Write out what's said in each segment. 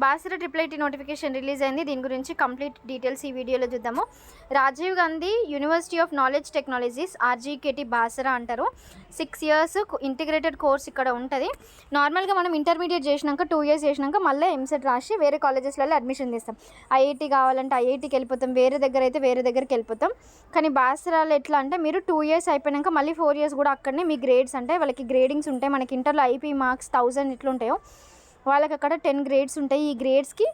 Basara IIIT notification release అయింది. దీని గురించి కంప్లీట్ డీటెయిల్స్ ఈ వీడియోలో చూద్దాము. Rajiv Gandhi university of knowledge technologies RGKT Basara అంటారు. 6 years ఇంటిగ్రేటెడ్ కోర్స్ ఇక్కడ ఉంటుంది. నార్మల్గా మనం ఇంటర్మీడియట్ చేసినాక 2 years చేసినాక మళ్ళీ ఎంసెట్ రాసి వేరే కాలేజెస్లలో అడ్మిషన్ తీస్తాం. IIT కావాలంటే IITకి వెళ్ళిపోతాం, వేరే దగ్గర అయితే వేరే దగ్గరికి వెళ్ళిపోతాం. కానీ బాసరాలో ఎట్లా అంటే మీరు 2 years అయిపోయాక మళ్ళీ 4 years కూడా అక్కడనే మీ గ్రేడ్స్ అంటే వాళ్ళకి గ్రేడింగ్స్ ఉంటాయి. మనకి ఇంటర్లో IP మార్క్స్ 1000 ఎట్లుంటాయో వాళ్ళకి అక్కడ 10 grades ఉంటాయి. ఈ గ్రేడ్స్కి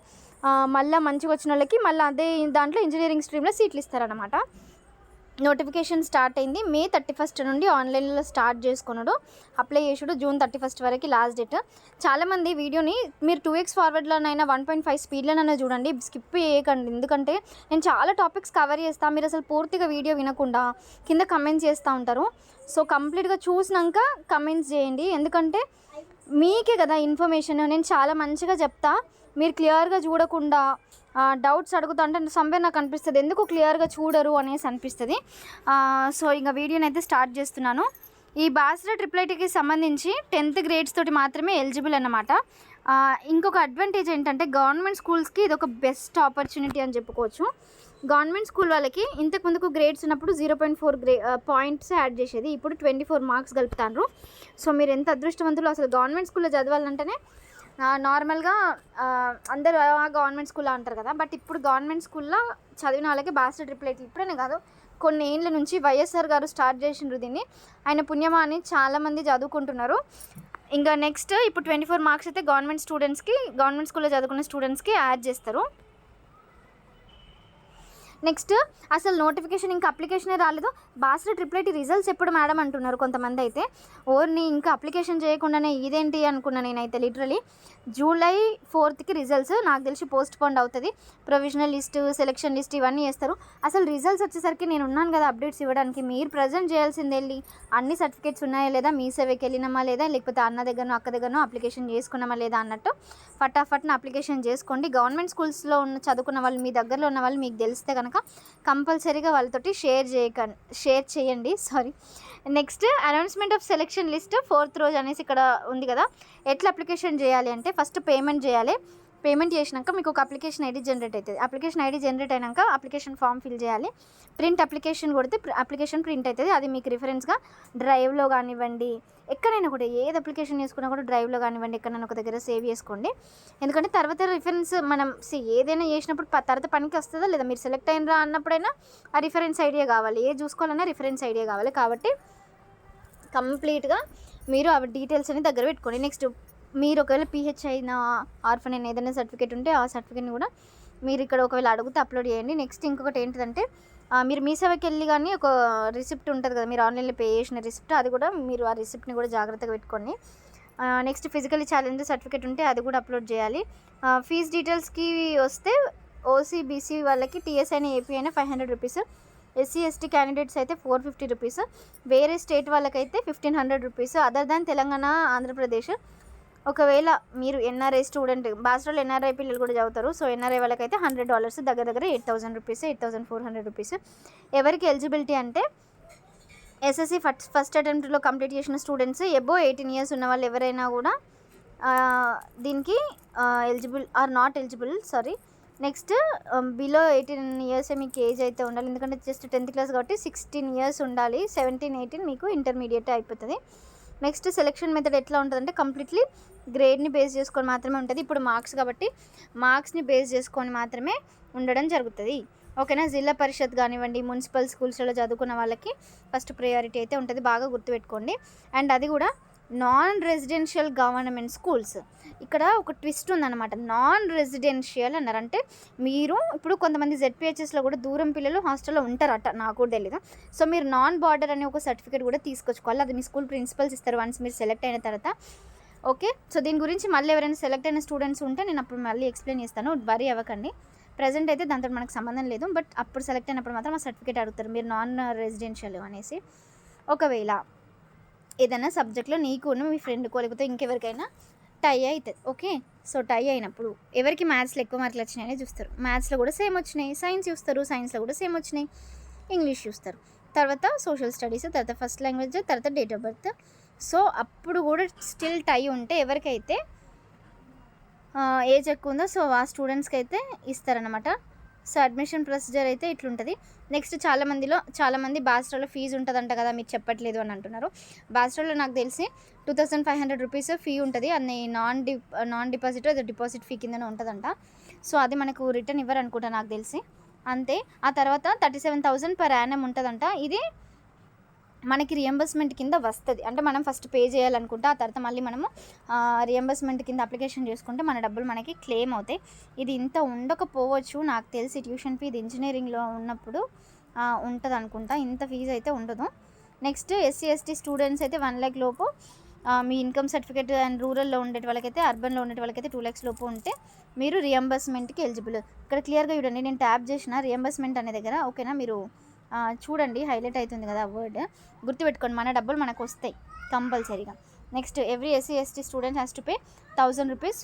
మళ్ళీ మంచిగా వచ్చిన వాళ్ళకి మళ్ళీ అదే దాంట్లో ఇంజనీరింగ్ స్ట్రీమ్లో సీట్లు ఇస్తారనమాట. నోటిఫికేషన్ స్టార్ట్ అయింది May 31 నుండి ఆన్లైన్లో స్టార్ట్ చేసుకున్నాడు. అప్లై చేసుడు June 31 వరకు లాస్ట్ డేట్. చాలామంది వీడియోని మీరు 2x ఫార్వర్డ్లోనైనా 1.5 స్పీడ్లోనైనా చూడండి, స్కిప్ చేయకండి. ఎందుకంటే నేను చాలా టాపిక్స్ కవర్ చేస్తాను, మీరు అసలు పూర్తిగా వీడియో వినకుండా కింద కమెంట్స్ చేస్తూ ఉంటారు. సో కంప్లీట్గా చూసినాక కమెంట్స్ చేయండి, ఎందుకంటే మీకే కదా ఇన్ఫర్మేషన్. నేను చాలా మంచిగా చెప్తా, మీరు క్లియర్గా చూడకుండా డౌట్స్ అడుగుతా అంటే సంవే నాకు అనిపిస్తుంది ఎందుకు క్లియర్గా చూడరు అనేసి అనిపిస్తుంది. సో ఇంకా వీడియోని అయితే స్టార్ట్ చేస్తున్నాను. ఈ బాసర IIITకి సంబంధించి 10th grades తోటి మాత్రమే ఎలిజిబుల్ అన్నమాట. ఇంకొక అడ్వాంటేజ్ ఏంటంటే గవర్నమెంట్ స్కూల్స్కి ఇది ఒక బెస్ట్ ఆపర్చునిటీ అని చెప్పుకోవచ్చు. గవర్నమెంట్ స్కూల్ వాళ్ళకి ఇంతకు ముందుకు గ్రేడ్స్ ఉన్నప్పుడు 0.4 పాయింట్స్ యాడ్ చేసేది, ఇప్పుడు 24 మార్క్స్ కలుపుతారు. సో మీరు ఎంత అదృష్టవంతులు. అసలు గవర్నమెంట్ స్కూల్లో చదవాలంటేనే నార్మల్గా అందరూ గవర్నమెంట్ స్కూల్లో అంటారు కదా, బట్ ఇప్పుడు గవర్నమెంట్ స్కూల్లో చదివిన వాళ్ళకి బాసర IIIT ఇప్పుడనే కాదు కొన్ని ఏళ్ళ నుంచి వైఎస్ఆర్ గారు స్టార్ట్ చేసిండ్రు దీన్ని. ఆయన పుణ్యమా అని చాలామంది చదువుకుంటున్నారు. ఇంకా నెక్స్ట్ ఇప్పుడు 24 మార్క్స్ అయితే గవర్నమెంట్ స్కూల్లో చదువుకున్న స్టూడెంట్స్కి యాడ్ చేస్తారు. నెక్స్ట్ అసలు నోటిఫికేషన్ ఇంకా అప్లికేషనే రాలేదు. బాసర IIIT రిజల్ట్స్ ఎప్పుడు మేడం అంటున్నారు కొంతమంది అయితే. ఓర్ని ఇంకా అప్లికేషన్ చేయకుండానే ఇదేంటి అనుకున్నా నేనైతే. లిటరలీ July 4th రిజల్ట్స్ నాకు తెలిసి పోస్ట్ పోండ్ అవుతుంది. ప్రొవిజనల్ లిస్ట్, సెలెక్షన్ లిస్ట్ ఇవన్నీ చేస్తారు. అసలు రిజల్ట్స్ వచ్చేసరికి నేను ఉన్నాను కదా అప్డేట్స్ ఇవ్వడానికి. మీరు ప్రజెంట్ చేయాల్సింది వెళ్ళి అన్ని సర్టిఫికేట్స్ ఉన్నాయా లేదా, మీ సేవకి వెళ్ళినామా లేదా, లేకపోతే అన్న దగ్గరనో అక్క దగ్గరనో అప్లికేషన్ చేసుకున్నామా లేదా అన్నట్టు ఫటాఫట్న అప్లికేషన్ చేసుకోండి. గవర్నమెంట్ స్కూల్స్లో చదువుకున్న వాళ్ళు, మీ దగ్గరలో ఉన్న వాళ్ళు మీకు తెలిస్తే కనుక కంపల్సరీగా వాళ్ళతోటి షేర్ చేయండి. Next announcement of selection list 4th రోజు అనేసి ఇక్కడ ఉంది కదా. ఎట్లా అప్లికేషన్ చేయాలి అంటే ఫస్ట్ పేమెంట్ చేయాలి. పేమెంట్ చేసినాక మీకు ఒక అప్లికేషన్ ఐడి జనరేట్ అవుతుంది. అప్లికేషన్ ఐడి జనరేట్ అయినాక అప్లికేషన్ ఫామ్ ఫిల్ చేయాలి. ప్రింట్ అప్లికేషన్ కొడితే అప్లికేషన్ ప్రింట్ అవుతుంది. అది మీకు రిఫరెన్స్గా డ్రైవ్లో కానివ్వండి, ఎక్కడైనా కూడా ఏది అప్లికేషన్ చేసుకున్నా కూడా డ్రైవ్లో కానివ్వండి ఎక్కడైనా ఒక దగ్గర సేవ్ చేసుకోండి. ఎందుకంటే తర్వాత రిఫరెన్స్ మనం ఏదైనా చేసినప్పుడు తర్వాత పనికి వస్తుందా లేదా, మీరు సెలెక్ట్ అయినరా అన్నప్పుడైనా ఆ రిఫరెన్స్ ఐడియా కావాలి, ఏది చూసుకోవాలన్నా రిఫరెన్స్ ఐడియా కావాలి. కాబట్టి కంప్లీట్గా మీరు ఆ డీటెయిల్స్ అని దగ్గర పెట్టుకోండి. నెక్స్ట్ మీరు ఒకవేళ PH అయినా ఆర్ఫన్ అయినా ఏదైనా సర్టిఫికేట్ ఉంటే ఆ సర్టిఫికేట్ని కూడా మీరు ఇక్కడ ఒకవేళ అడిగితే అప్లోడ్ చేయండి. నెక్స్ట్ ఇంకొకటి ఏంటిదంటే మీరు మీ సేవకి వెళ్ళి కానీ ఒక రిసిప్ట్ ఉంటుంది కదా, మీరు ఆన్లైన్లో పే చేసిన రిసిప్ట్, అది కూడా మీరు ఆ రిసిప్ట్ని కూడా జాగ్రత్తగా పెట్టుకోండి. నెక్స్ట్ ఫిజికలీ ఛాలెంజ్ సర్టిఫికేట్ ఉంటే అది కూడా అప్లోడ్ చేయాలి. ఫీజ్ డీటెయిల్స్కి వస్తే OC/BC వాళ్ళకి TS అయినా AP అయినా 500 రూపీస్, SC/ST క్యాండిడేట్స్ అయితే 450 రూపీస్, వేరే స్టేట్ వాళ్ళకైతే 1500 rupees, other than Telangana, Andhra Pradesh. ఒకవేళ మీరు NRI స్టూడెంట్, బాసరలో NRI పిల్లలు కూడా చదువుతారు. సో NRI వాళ్ళకైతే $100, దగ్గర 8000 రూపీస్, 8400 రూపీస్. ఎవరికి ఎలిజిబిలిటీ అంటే SSC ఫస్ట్ అటెంప్ట్లో కంప్లీట్ చేసిన స్టూడెంట్స్, అబోవ్ 18 years ఉన్న వాళ్ళు ఎవరైనా కూడా దీనికి eligible are not eligible. Next below 18 years మీకు ఏజ్ అయితే ఉండాలి, ఎందుకంటే జస్ట్ 10th class కాబట్టి 16 years ఉండాలి. 17, 18 మీకు ఇంటర్మీడియట్ అయిపోతుంది. నెక్స్ట్ సెలెక్షన్ మెథడ్ ఎట్లా ఉంటుందంటే కంప్లీట్లీ గ్రేడ్ని బేస్ చేసుకొని మాత్రమే ఉంటుంది. ఇప్పుడు మార్క్స్ కాబట్టి మార్క్స్ని బేస్ చేసుకొని మాత్రమే ఉండడం జరుగుతుంది. ఓకేనా. జిల్లా పరిషత్ కానివ్వండి, మున్సిపల్ స్కూల్స్లో చదువుకున్న వాళ్ళకి ఫస్ట్ ప్రయారిటీ అయితే ఉంటుంది, బాగా గుర్తుపెట్టుకోండి. అండ్ అది కూడా నాన్ రెసిడెన్షియల్ గవర్నమెంట్ స్కూల్స్. ఇక్కడ ఒక ట్విస్ట్ ఉందన్నమాట. నాన్ రెసిడెన్షియల్ అన్నారంటే మీరు ఇప్పుడు కొంతమంది ZPHSలో కూడా దూరం పిల్లలు హాస్టల్లో ఉంటారట, నాకు కూడా తెలీదు. సో మీరు నాన్ బార్డర్ అనే ఒక సర్టిఫికేట్ కూడా తీసుకొచ్చుకోవాలి. అది మీ స్కూల్ ప్రిన్సిపల్స్ ఇస్తారు వన్స్ మీరు సెలెక్ట్ అయిన తర్వాత. ఓకే. సో దీని గురించి మళ్ళీ ఎవరైనా సెలెక్ట్ అయిన స్టూడెంట్స్ ఉంటే నేను అప్పుడు మళ్ళీ ఎక్స్ప్లెయిన్ చేస్తాను, వరీ అవ్వకండి. ప్రజెంట్ అయితే దాంతో మనకు సంబంధం లేదు, బట్ అప్పుడు సెలెక్ట్ అయినప్పుడు మాత్రం ఆ సర్టిఫికేట్ అడుగుతారు మీరు నాన్ రెసిడెన్షియల్ అనేసి. ఒకవేళ ఏదైనా సబ్జెక్ట్లో నీకు మీ ఫ్రెండ్కో లేకపోతే ఇంకెవరికైనా టై అవుతుంది. ఓకే. సో టై అయినప్పుడు ఎవరికి మ్యాథ్స్లో ఎక్కువ మార్కులు వచ్చినాయని చూస్తారు. మ్యాథ్స్లో కూడా సేమ్ వచ్చినాయి, సైన్స్ చూస్తారు, సైన్స్లో కూడా సేమ్ వచ్చినాయి, ఇంగ్లీష్ చూస్తారు, తర్వాత సోషల్ స్టడీస్, తర్వాత ఫస్ట్ లాంగ్వేజ్, తర్వాత డేట్ ఆఫ్ బర్త్. సో అప్పుడు కూడా స్టిల్ టై ఉంటే ఎవరికైతే ఏజ్ ఎక్కువ ఉందో సో ఆ స్టూడెంట్స్కి అయితే ఇస్తారనమాట. సో అడ్మిషన్ ప్రొసీజర్ అయితే ఇట్లుంటుంది. నెక్స్ట్ చాలామంది బాస్ట్రాలో ఫీజు ఉంటుందంట కదా, మీరు చెప్పట్లేదు అని అంటున్నారు. బాస్ట్రాలో నాకు తెలిసి 2500 రూపీస్ ఫీ ఉంటుంది. అది నాన్ డిపాజిట్ అది డిపాజిట్ ఫీ కిందనే ఉంటుందంట. సో అది మనకు రిటర్న్ ఇవ్వరు అనుకుంటా నాకు తెలిసి, అంతే. ఆ తర్వాత 37,000 పర్ యానం ఉంటుందంట. ఇది మనకి రియంబర్స్మెంట్ కింద వస్తుంది. అంటే మనం ఫస్ట్ పే చేయాలనుకుంటే ఆ తర్వాత మళ్ళీ మనము రియంబర్స్మెంట్ కింద అప్లికేషన్ చేసుకుంటే మన డబ్బులు మనకి క్లెయిమ్ అవుతాయి. ఇది ఇంత ఉండకపోవచ్చు నాకు తెలిసి, ట్యూషన్ ఫీ ఇది ఇంజనీరింగ్లో ఉన్నప్పుడు ఉంటుంది అనుకుంటా. ఇంత ఫీజు అయితే ఉండదు. నెక్స్ట్ SC/ST స్టూడెంట్స్ అయితే 1 lakh లోపు మీ ఇన్కమ్ సర్టిఫికేట్ అండ్ రూరల్లో ఉండే వాళ్ళకైతే, అర్బన్లో ఉండే వాళ్ళకైతే 2 lakhs లోపు ఉంటే మీరు రియంబర్స్మెంట్కి ఎలిజిబుల్. ఇక్కడ క్లియర్గా చూడండి, నేను ట్యాప్ చేసిన రియంబర్స్మెంట్ అనే దగ్గర, ఓకేనా. మీరు చూడండి, హైలైట్ అవుతుంది కదా వర్డ్, గుర్తుపెట్టుకోండి. మన డబ్బులు మనకు వస్తాయి కంపల్సరీగా. Next every SC/ST student has to pay 1000 rupees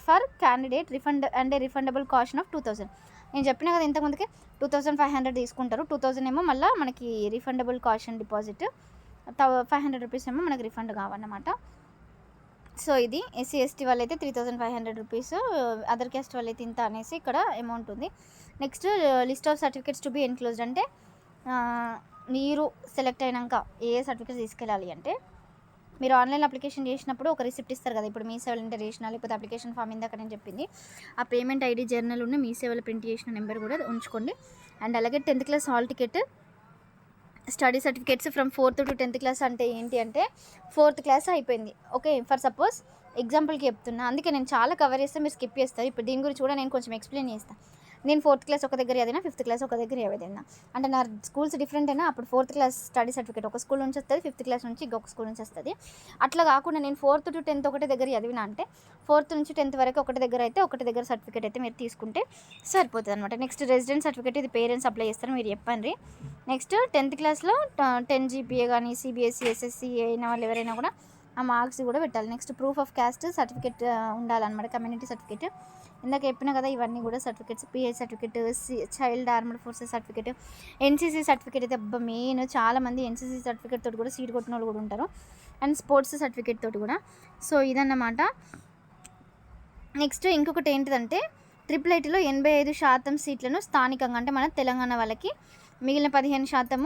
for candidate refund and refundable cost of 2000. నేను చెప్పిన కదా ఇంతకుముందుకే 2500 తీసుకుంటారు. 2000 ఏమో మళ్ళీ మనకి రిఫండబుల్ కాషన్ డిపాజిట్, 500 రూపీస్ ఏమో మనకి రిఫండ్ కావాలన్నమాట. సో ఇది SC/ST వాళ్ళైతే 3500 రూపీస్, అదర్ క్యాస్ట్ వాళ్ళైతే ఇంత అనేసి ఇక్కడ అమౌంట్ ఉంది. Next list of certificates to be enclosed. అంటే మీరు సెలెక్ట్ అయినాక ఏ సర్టిఫికేట్స్ తీసుకెళ్ళాలి అంటే, మీరు ఆన్లైన్ అప్లికేషన్ చేసినప్పుడు ఒక రిసిప్ట్ ఇస్తారు కదా. ఇప్పుడు మీ సేవలు ఎంటర్ చేసిన, లేకపోతే అప్లికేషన్ ఫామ్ ఇందాక నేను చెప్పింది, ఆ పేమెంట్ ID జర్నల్ ఉన్న మీ సేవలు ప్రింట్ చేసిన నెంబర్ కూడా ఉంచుకోండి. అండ్ అలాగే 10th class hall ticket, study certificates from 4th to 10th class. అంటే ఏంటి అంటే 4th క్లాస్ అయిపోయింది, ఓకే, ఫర్ సపోజ్ ఎగ్జాంపుల్కి చెప్తున్నా, అందుకే నేను చాలా కవర్ చేస్తే మీరు స్కిప్ చేస్తారు. ఇప్పుడు దీని గురించి కూడా నేను కొంచెం ఎక్స్ప్లెయిన్ చేస్తాను. నేను 4th క్లాస్ ఒక దగ్గర చదివినా, 5th క్లాస్ ఒక దగ్గర చదివినా. అంటే నా స్కూల్స్ డిఫరెంట్ అయినా అప్పుడు 4th క్లాస్ స్టడీ సర్టిఫికేట్ ఒక స్కూల్ నుంచి వస్తుంది, 5th క్లాస్ నుంచి ఇంకొక స్కూల్ నుంచి వస్తుంది. అట్లా కాకుండా నేను 4th to 10th ఒకటే దగ్గర చదివినా అంటే 4th నుంచి 10th వరకు ఒకటి దగ్గర అయితే ఒకటి దగ్గర సర్టిఫికేట్ అయితే మీరు తీసుకుంటే సరిపోతుంది అనమాట. నెక్స్ట్ రెసిడెన్స్ సర్టిఫికేట్, ఇది పేరెంట్స్ అప్లై చేస్తారు, మీరు చెప్పండి. నెక్స్ట్ 10th క్లాస్లో 10 GPA కానీ CBSE SSC అయిన వాళ్ళు ఎవరైనా కూడా ఆ మార్క్స్ కూడా పెట్టాలి. Next proof of caste certificate ఉండాలన్నమాట, కమ్యూనిటీ సర్టిఫికేట్. ఇందాక చెప్పినా కదా ఇవన్నీ కూడా certificates. PH certificate, child armed forces certificate, NCC certificate అయితే మెయిన్. చాలామంది NCC సర్టిఫికేట్ తోటి కూడా సీట్ కొట్టిన వాళ్ళు కూడా ఉంటారు, అండ్ స్పోర్ట్స్ సర్టిఫికేట్ తోటి కూడా. సో ఇదన్నమాట. నెక్స్ట్ ఇంకొకటి ఏంటిదంటే, IIITలో 85% సీట్లను స్థానికంగా, అంటే మన తెలంగాణ వాళ్ళకి, మిగిలిన 15%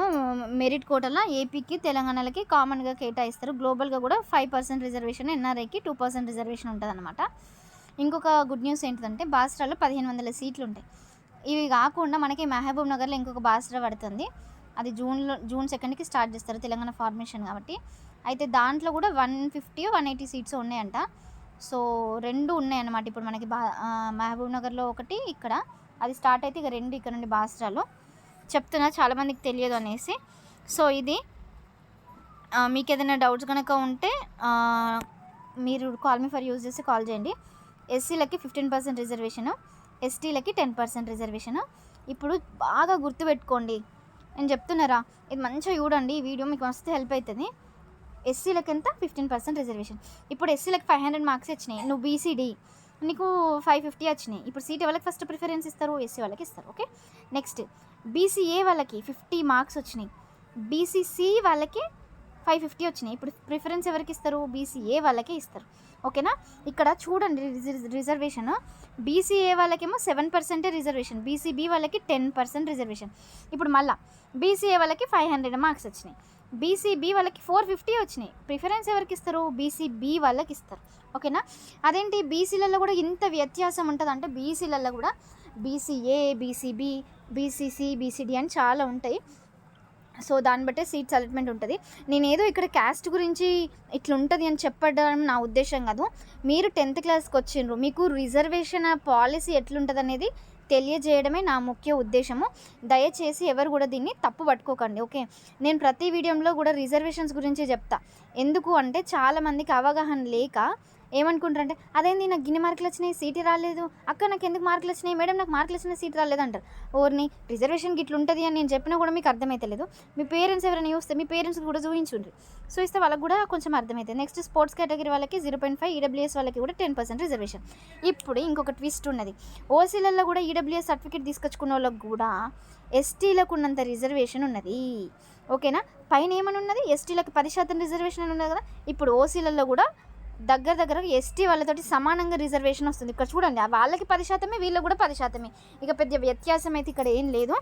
మెరిట్ కోటలో ఏపీకి తెలంగాణలకి కామన్గా కేటాయిస్తారు. గ్లోబల్గా కూడా 5% రిజర్వేషన్, NRIకి 2% రిజర్వేషన్ ఉంటుంది అనమాట. ఇంకొక గుడ్ న్యూస్ ఏంటిదంటే, బాస్రాలో 1500 సీట్లు ఉంటాయి. ఇవి కాకుండా మనకి మహబూబ్ నగర్లో ఇంకొక బాస్రా పడుతుంది, అది జూన్ 2కి స్టార్ట్ చేస్తారు, తెలంగాణ ఫార్మేషన్ కాబట్టి. అయితే దాంట్లో కూడా 150 180 సీట్స్ ఉన్నాయంట. సో 2 ఉన్నాయన్నమాట ఇప్పుడు మనకి. మహబూబ్ నగర్లో ఒకటి, ఇక్కడ అది స్టార్ట్ అయితే ఇక 2 ఇక్కడ నుండి బాస్రాలో. చెప్తున్నా చాలామందికి తెలియదు అనేసి. సో ఇది మీకు ఏదైనా డౌట్స్ కనుక ఉంటే మీరు కాల్ మీ ఫర్ యూజ్ చేసి కాల్ చేయండి. SCలకి 15% రిజర్వేషను, STలకి 10% రిజర్వేషను. ఇప్పుడు బాగా గుర్తుపెట్టుకోండి, నేను చెప్తున్నారా, ఇది మంచిగా చూడండి, ఈ వీడియో మీకు మస్తు హెల్ప్ అవుతుంది. SCలకి ఎంత 15% రిజర్వేషన్. ఇప్పుడు SCలకి 500 మార్క్స్ వచ్చినాయి, నువ్వు BCD నీకు 550 వచ్చినాయి. ఇప్పుడు సీట్ వాళ్ళకి ఫస్ట్ ప్రిఫరెన్స్ ఇస్తారు, SC వాళ్ళకి ఇస్తారు, ఓకే. నెక్స్ట్ BCA వాళ్ళకి 50 మార్క్స్ వచ్చినాయి, BCC వాళ్ళకి 550 వచ్చినాయి. ఇప్పుడు ప్రిఫరెన్స్ ఎవరికి ఇస్తారు? BCA వాళ్ళకే ఇస్తారు, ఓకేనా. ఇక్కడ చూడండి రిజర్వేషన్, BCA వాళ్ళకేమో 7% రిజర్వేషన్, BCB వాళ్ళకి 10% రిజర్వేషన్. ఇప్పుడు మళ్ళీ BCA వాళ్ళకి 500 మార్క్స్ వచ్చినాయి, BCB వాళ్ళకి 450 వచ్చినాయి. ప్రిఫరెన్స్ ఎవరికి ఇస్తారు? BCB వాళ్ళకి ఇస్తారు, ఓకేనా. అదేంటి బీసీలలో కూడా ఇంత వ్యత్యాసం ఉంటుంది అంటే, బీసీలలో కూడా BCA, BCB, BCC, BCD అని చాలా ఉంటాయి. సో దాన్ని బట్టే సీట్స్ అలాట్మెంట్ ఉంటుంది. నేనేదో ఇక్కడ క్యాస్ట్ గురించి ఇట్లా ఉంటుంది అని చెప్పడం నా ఉద్దేశం కాదు. మీరు 10th క్లాస్కి వచ్చిండ్రు, మీకు రిజర్వేషన్ పాలసీ ఎట్లుంటుంది అనేది తెలియజేయడమే నా ముఖ్య ఉద్దేశము. దయచేసి ఎవరు కూడా దీన్ని తప్పు పట్టుకోకండి, ఓకే. నేను ప్రతి వీడియోలో కూడా రిజర్వేషన్స్ గురించి చెప్తా. ఎందుకు అంటే చాలామందికి అవగాహన లేక ఏమనుకుంటారంటే, అదేంది నాకు గిన్ని మార్కులు వచ్చినాయి సీట్ రాలేదు, అక్క నాకు ఎందుకు మార్కులు వచ్చినాయి, మేడం నాకు మార్కులు వచ్చినాయి సీట్ రాలేదు అంటారు. ఓర్ని రిజర్వేషన్కి ఇట్లా ఉంటుంది అని నేను చెప్పినా కూడా మీకు అర్థమవుతలేదు. మీ పేరెంట్స్ ఎవరైనా చూస్తే మీ పేరెంట్స్కి కూడా చూపించుండ్రి, సో ఇస్తే వాళ్ళకి కూడా కొంచెం అర్థమవుతుంది. నెక్స్ట్ స్పోర్ట్స్ కేటగిరీ వాళ్ళకి 0.5, EWS వాళ్ళకి కూడా 10% రిజర్వేషన్. ఇప్పుడు ఇంకొక ట్విస్ట్ ఉన్నది, ఓసీలలో కూడా EWS సర్టిఫికేట్ తీసుకొచ్చుకున్న వాళ్ళకి కూడా STలకు ఉన్నంత రిజర్వేషన్ ఉన్నది, ఓకేనా. పైన ఏమని ఉన్నది, STలకు 10% రిజర్వేషన్ అని ఉన్నది కదా. ఇప్పుడు ఓసీలలో కూడా దగ్గర ఎస్టీ వాళ్ళతోటి సమానంగా రిజర్వేషన్ వస్తుంది. ఇక్కడ చూడండి, వాళ్ళకి 10%, వీళ్ళకి కూడా 10%. ఇక పెద్ద వ్యత్యాసం అయితే ఇక్కడ ఏం లేదు.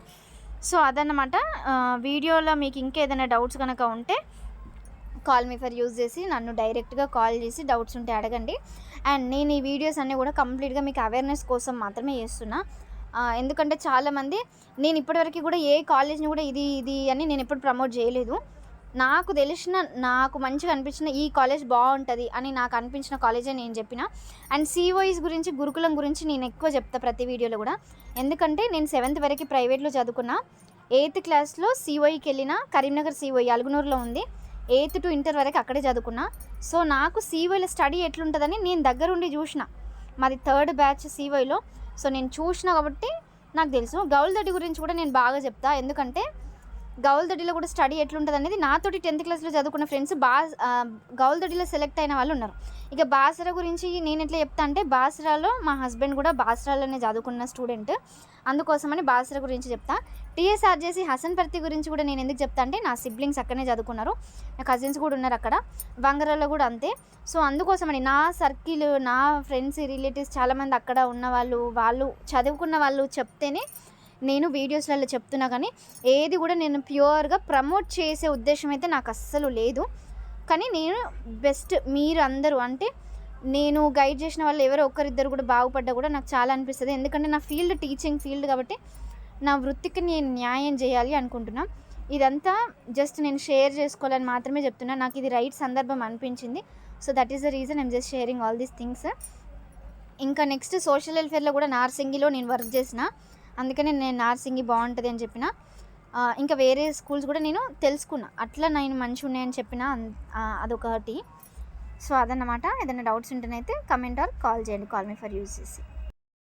సో అదన్నమాట. వీడియోలో మీకు ఇంకేదైనా డౌట్స్ కనుక ఉంటే కాల్ మీ ఫర్ యూజ్ చేసి నన్ను డైరెక్ట్గా కాల్ చేసి డౌట్స్ ఉంటే అడగండి. అండ్ నేను ఈ వీడియోస్ అన్నీ కూడా కంప్లీట్గా మీకు అవేర్నెస్ కోసం మాత్రమే చేస్తున్నా. ఎందుకంటే చాలామంది, నేను ఇప్పటివరకు కూడా ఏ కాలేజ్ని కూడా ఇది అని నేను ఎప్పుడు ప్రమోట్ చేయలేదు. నాకు తెలిసిన, నాకు మంచిగా అనిపించిన ఈ కాలేజ్ బాగుంటుంది అని నాకు అనిపించిన కాలేజే నేను చెప్పిన. అండ్ సిఓఈస్ గురించి, గురుకులం గురించి నేను ఎక్కువ చెప్తా ప్రతి వీడియోలో కూడా. ఎందుకంటే నేను 7th వరకు ప్రైవేట్లో చదువుకున్నా. 8th క్లాస్లో సిఓఈకి వెళ్ళిన, కరీంనగర్ సిఓఈ అలుగునూరులో ఉంది. 8th to ఇంటర్ వరకు అక్కడే చదువుకున్నా. సో నాకు సిఓఈలో స్టడీ ఎట్లుంటుందని నేను దగ్గరుండి చూసిన. మాది 3rd బ్యాచ్ సిఓఈలో. సో నేను చూసిన కాబట్టి నాకు తెలుసు. గౌల్దొడ్డి గురించి కూడా నేను బాగా చెప్తా. ఎందుకంటే గౌల్దొడ్డిలో కూడా స్టడీ ఎట్లుంటుంది అనేది నాతోటి 10th క్లాస్లో చదువుకున్న ఫ్రెండ్స్ గౌల్దొడ్డిలో సెలెక్ట్ అయిన వాళ్ళు ఉన్నారు. ఇక బాసరా గురించి నేను ఎట్లా చెప్తా అంటే, బాసరాలో మా హస్బెండ్ కూడా బాసరాలోనే చదువుకున్న స్టూడెంట్, అందుకోసమని బాసరా గురించి చెప్తా. టీఎస్ఆర్జేసి హసన్పర్తి గురించి కూడా నేను ఎందుకు చెప్తా అంటే, నా సిబ్లింగ్స్ అక్కడనే చదువుకున్నారు, నా కజిన్స్ కూడా ఉన్నారు అక్కడ. వంగరాలో కూడా అంతే. సో అందుకోసమని నా సర్కిల్, నా ఫ్రెండ్స్, రిలేటివ్స్ చాలామంది అక్కడ ఉన్న వాళ్ళు చదువుకున్న వాళ్ళు చెప్తేనే నేను వీడియోస్లలో చెప్తున్నా. కానీ ఏది కూడా నేను ప్యూర్గా ప్రమోట్ చేసే ఉద్దేశం అయితే నాకు అస్సలు లేదు. కానీ నేను బెస్ట్, మీరు అందరూ అంటే నేను గైడ్ చేసిన వాళ్ళు ఎవరో ఒకరిద్దరు కూడా బాగుపడ్డా కూడా నాకు చాలా అనిపిస్తుంది. ఎందుకంటే నా ఫీల్డ్ టీచింగ్ ఫీల్డ్ కాబట్టి నా వృత్తికి నేను న్యాయం చేయాలి అనుకుంటున్నా. ఇదంతా జస్ట్ నేను షేర్ చేసుకోవాలని మాత్రమే చెప్తున్నా. నాకు ఇది రైట్ సందర్భం అనిపించింది. So that is the reason I'm just sharing all these things. ఇంకా నెక్స్ట్ సోషల్ వెల్ఫేర్లో కూడా నార్సింగిలో నేను వర్క్ చేసిన, అందుకనే నేను నార్సింగి బాగుంటుంది అని చెప్పిన. ఇంకా వేరే స్కూల్స్ కూడా నేను తెలుసుకున్నా, అట్లా నేను మంచిగా ఉన్నాయని చెప్పిన, అదొకటి. సో అదన్నమాట. ఏదైనా డౌట్స్ ఉంటేనైతే కమెంట్ ఆర్ కాల్ చేయండి, కాల్ మీ ఫర్ యూజ్ చేసి.